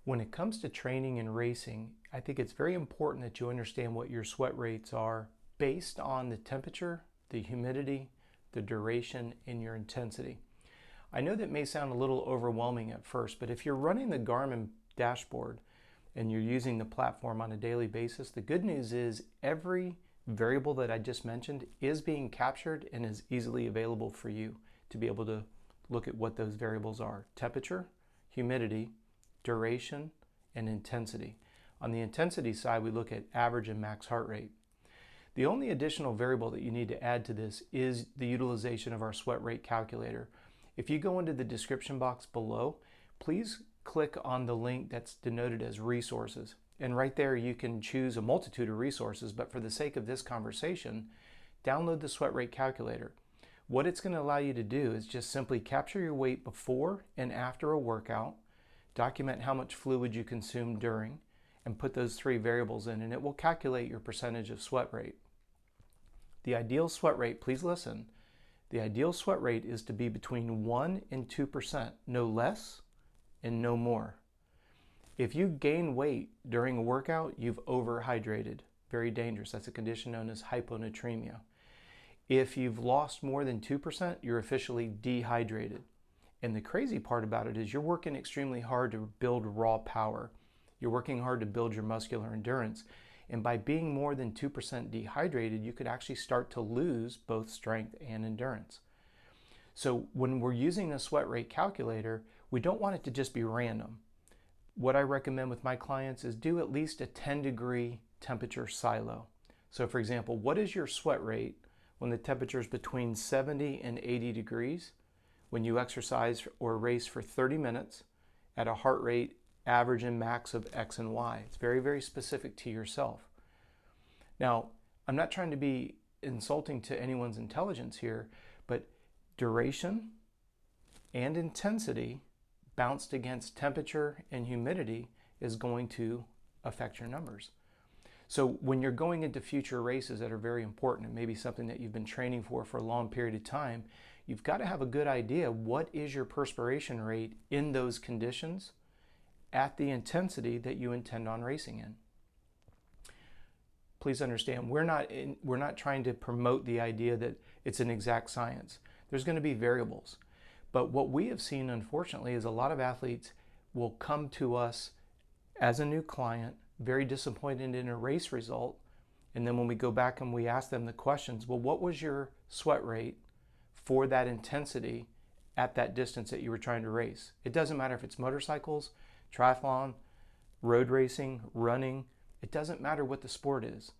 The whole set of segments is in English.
When it comes to training and racing, I think it's very important that you understand what your sweat rates are based on the temperature, the humidity, the duration, and your intensity. I know that may sound a little overwhelming at first, but if you're running the Garmin dashboard and you're using the platform on a daily basis, the good news is every variable that I just mentioned is being captured and is easily available for you to be able to look at what those variables are: temperature, humidity, duration, and intensity. On the intensity side, we look at average and max heart rate. The only additional variable that you need to add to this is the utilization of our sweat rate calculator. If you go into the description box below, please click on the link that's denoted as resources. And right there you can choose a multitude of resources, but for the sake of this conversation, download the sweat rate calculator. What it's going to allow you to do is just simply capture your weight before and after a workout, document how much fluid you consumed during, and put those three variables in, and it will calculate your percentage of sweat rate. The ideal sweat rate, please listen, the ideal sweat rate is to be between 1 and 2%, no less and no more. If you gain weight during a workout, you've overhydrated. Very dangerous. That's a condition known as hyponatremia. If you've lost more than 2%, you're officially dehydrated. And the crazy part about it is you're working extremely hard to build raw power. You're working hard to build your muscular endurance. And by being more than 2% dehydrated, you could actually start to lose both strength and endurance. So when we're using a sweat rate calculator, we don't want it to just be random. What I recommend with my clients is do at least a 10-degree temperature silo. So for example, what is your sweat rate when the temperature is between 70 and 80 degrees? When you exercise or race for 30 minutes at a heart rate average and max of X and Y. It's very, very specific to yourself. Now, I'm not trying to be insulting to anyone's intelligence here, but duration and intensity bounced against temperature and humidity is going to affect your numbers. So when you're going into future races that are very important, and maybe something that you've been training for a long period of time, you've got to have a good idea what is your perspiration rate in those conditions at the intensity that you intend on racing in. Please understand, we're not trying to promote the idea that it's an exact science. There's going to be variables. But what we have seen, unfortunately, is a lot of athletes will come to us as a new client, very disappointed in a race result. And then when we go back and we ask them the questions, well, what was your sweat rate for that intensity at that distance that you were trying to race? It doesn't matter if it's motorcycles, triathlon, road racing, running. It doesn't matter what the sport is.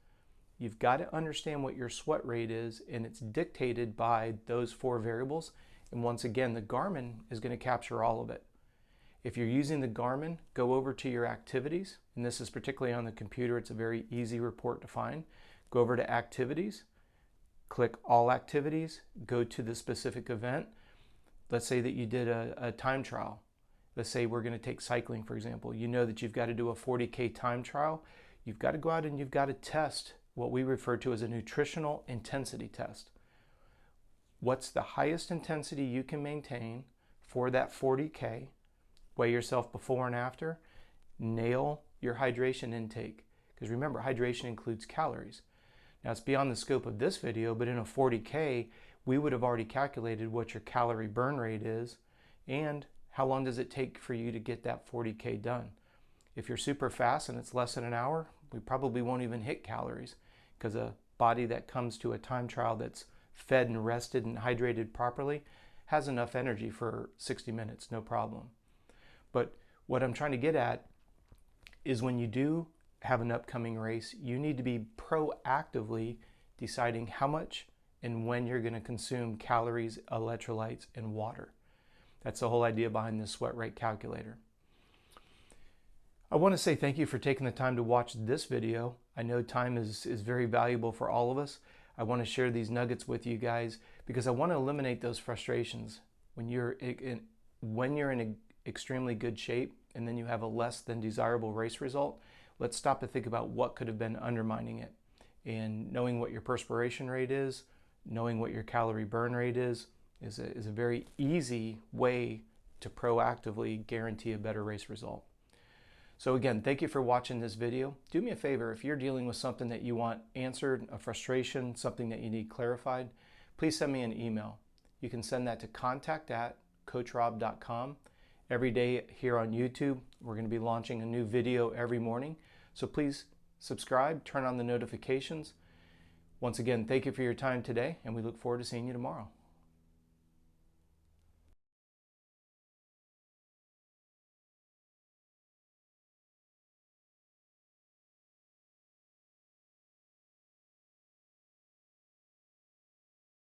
You've got to understand what your sweat rate is, and it's dictated by those four variables. And once again, the Garmin is going to capture all of it. If you're using the Garmin, go over to your activities, and this is particularly on the computer. It's a very easy report to find. Go over to activities, click all activities, go to the specific event. Let's say that you did a time trial. Let's say we're going to take cycling, for example. You know that you've got to do a 40K time trial. You've got to go out and you've got to test what we refer to as a nutritional intensity test. What's the highest intensity you can maintain for that 40K? Weigh yourself before and after. Nail your hydration intake. Because remember, hydration includes calories. Now it's beyond the scope of this video, but in a 40K, we would have already calculated what your calorie burn rate is and how long does it take for you to get that 40K done. If you're super fast and it's less than an hour, we probably won't even hit calories, because a body that comes to a time trial that's fed and rested and hydrated properly has enough energy for 60 minutes, no problem. But what I'm trying to get at is when you do have an upcoming race, you need to be proactively deciding how much and when you're going to consume calories, electrolytes, and water. That's the whole idea behind this sweat rate calculator. I want to say thank you for taking the time to watch this video. I know time is very valuable for all of us. I want to share these nuggets with you guys because I want to eliminate those frustrations. When you're in extremely good shape and then you have a less than desirable race result, let's stop to think about what could have been undermining it. And knowing what your perspiration rate is, knowing what your calorie burn rate is a very easy way to proactively guarantee a better race result. So again, thank you for watching this video. Do me a favor, if you're dealing with something that you want answered, a frustration, something that you need clarified, please send me an email. You can send that to contact@coachrob.com. Every day here on YouTube, we're going to be launching a new video every morning. So please subscribe, turn on the notifications. Once again, thank you for your time today, and we look forward to seeing you tomorrow.